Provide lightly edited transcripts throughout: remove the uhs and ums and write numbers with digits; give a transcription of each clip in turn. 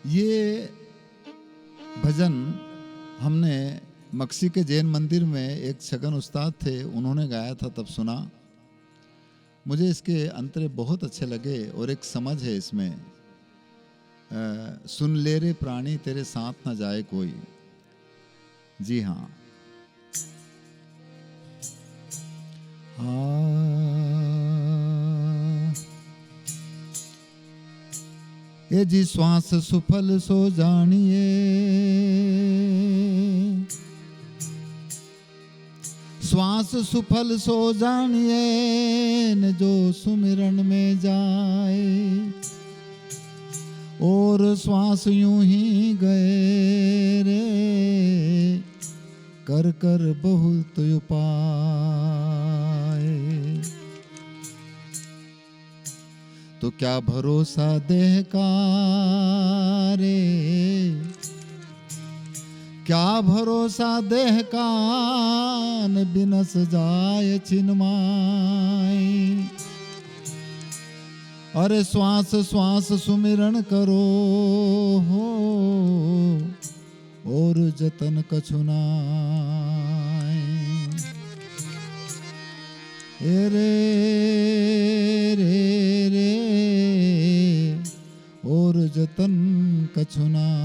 ये भजन हमने मक्सी के जैन मंदिर में एक छगन उस्ताद थे, उन्होंने गाया था, तब सुना। मुझे इसके अंतरे बहुत अच्छे लगे और एक समझ है इसमें, सुन ले रे प्राणी तेरे साथ न जाए कोई। जी हाँ, ये जी श्वास सुफल सो जानिए, श्वास सुफल सो जानिए न जो सुमिरन में जाए, और श्वास यूं ही गए रे कर कर बहुत उपाय। तो क्या भरोसा देह का रे, क्या भरोसा देह का न बिनस जाए छिनमाई। अरे श्वास श्वास सुमिरन करो हो और जतन कछुनाए। रे रे रे और जतन कछुनाए।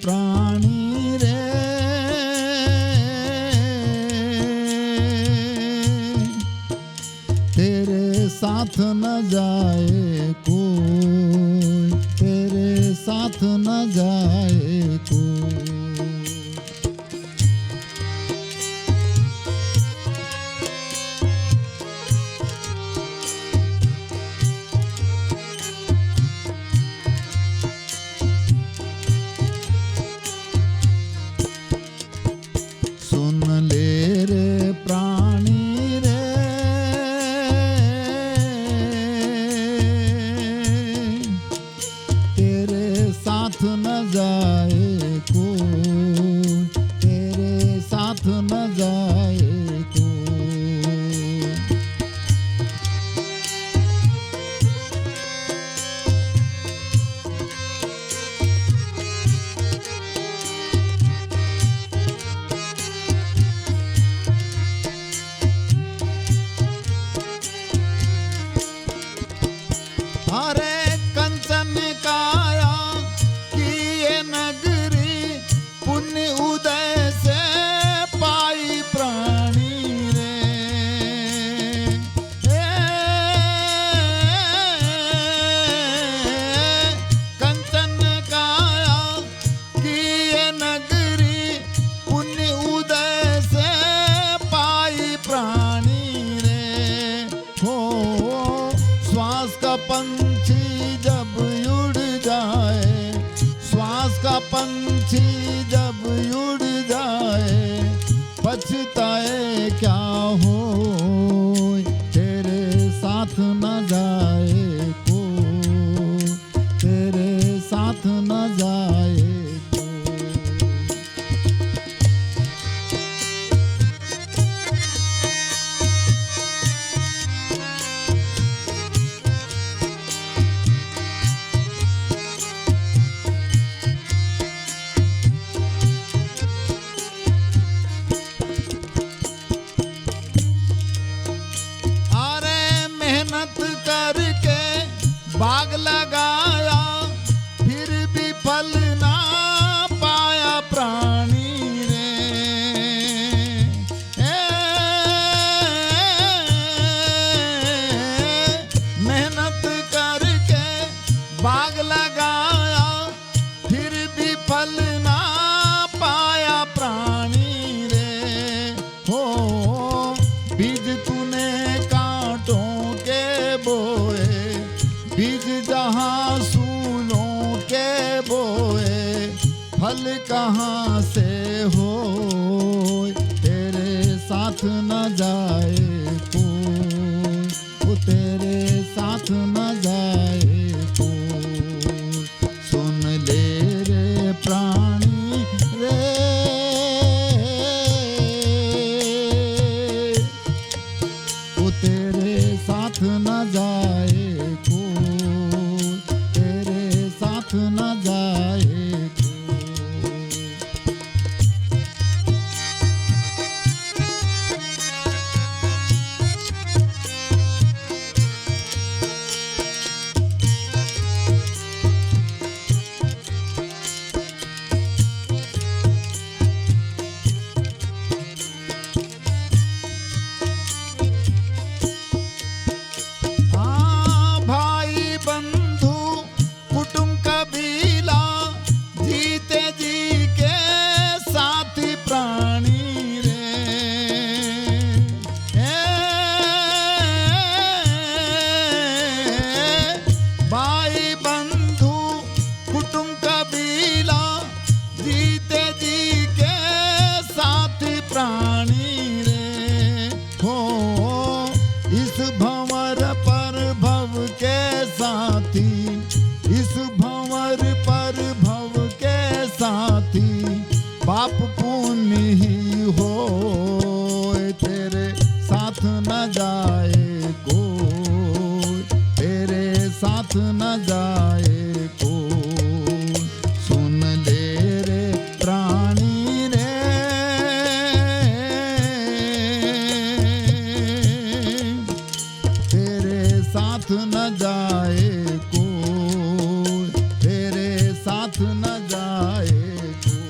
प्राणी रे तेरे साथ न जाए कोई, तेरे साथ न जाए कोई। पंछी जब उड़ जाए पछताए क्या हो, तेरे साथ न जाए को, तेरे साथ न जाए को। बाग लगाया फिर भी फल फल कहाँ से हो, तेरे साथ न जाए कोई, वो तेरे साथ न जाए कोई। सुन ले रे प्राणी रे, वो तेरे साथ न जाए कोई, तेरे साथ न जाए कोई। हाँ, भाई बंधु कुटुंब कबीला, जीते जी के साथी प्राणी रे। भाई बंधु कुटुंब कबीला, जीते जी के साथी प्राणी रे। हो इस भंवर पर भव के साथी, इस भंवर पर भव के साथी, पाप पुण्य ही हो, तेरे साथ न जाए कोई, तेरे साथ न जाए कोई। सुन ले रे प्राणी रे, तेरे साथ न जाए कोई, तेरे साथ न जाए कोई।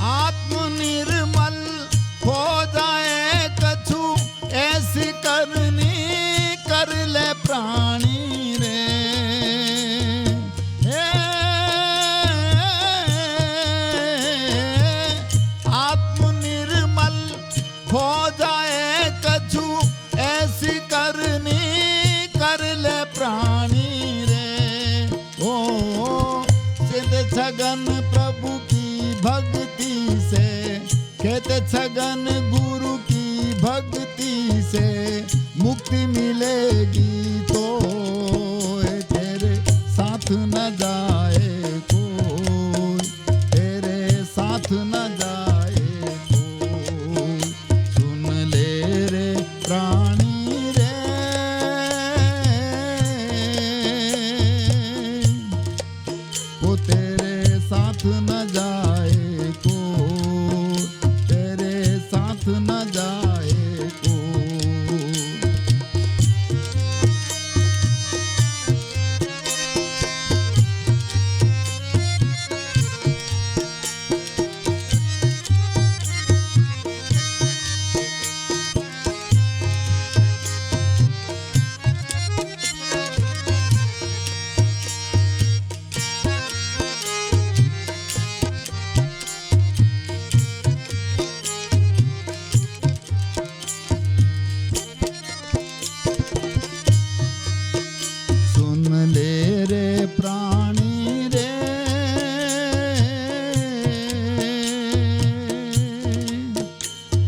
आत्मनिर्मल हो जाए कछु, ऐसी करनी कर ले प्राणी रे। आत्मनिर्मल हो जाए कछु, ऐसी करनी कर ले प्राणी रे। ओ सिद्ध छगन प्रभु की भक्ति से, कहते छगन गुरु की भक्ति से, मुक्ति मिलेगी तो तेरे साथ न जाए कोई, तेरे साथ न जाए कोई। सुन ले रे प्राणी रे, वो तेरे साथ न जाए कोई, तेरे साथ न जाए कोई। सुन ले रे प्राणी रे,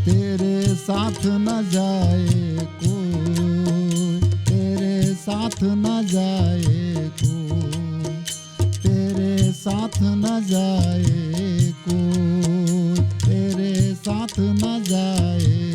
तेरे साथ न जाए कोई, तेरे साथ न जाए कोई, तेरे साथ न जाए कोई, तेरे साथ न जाए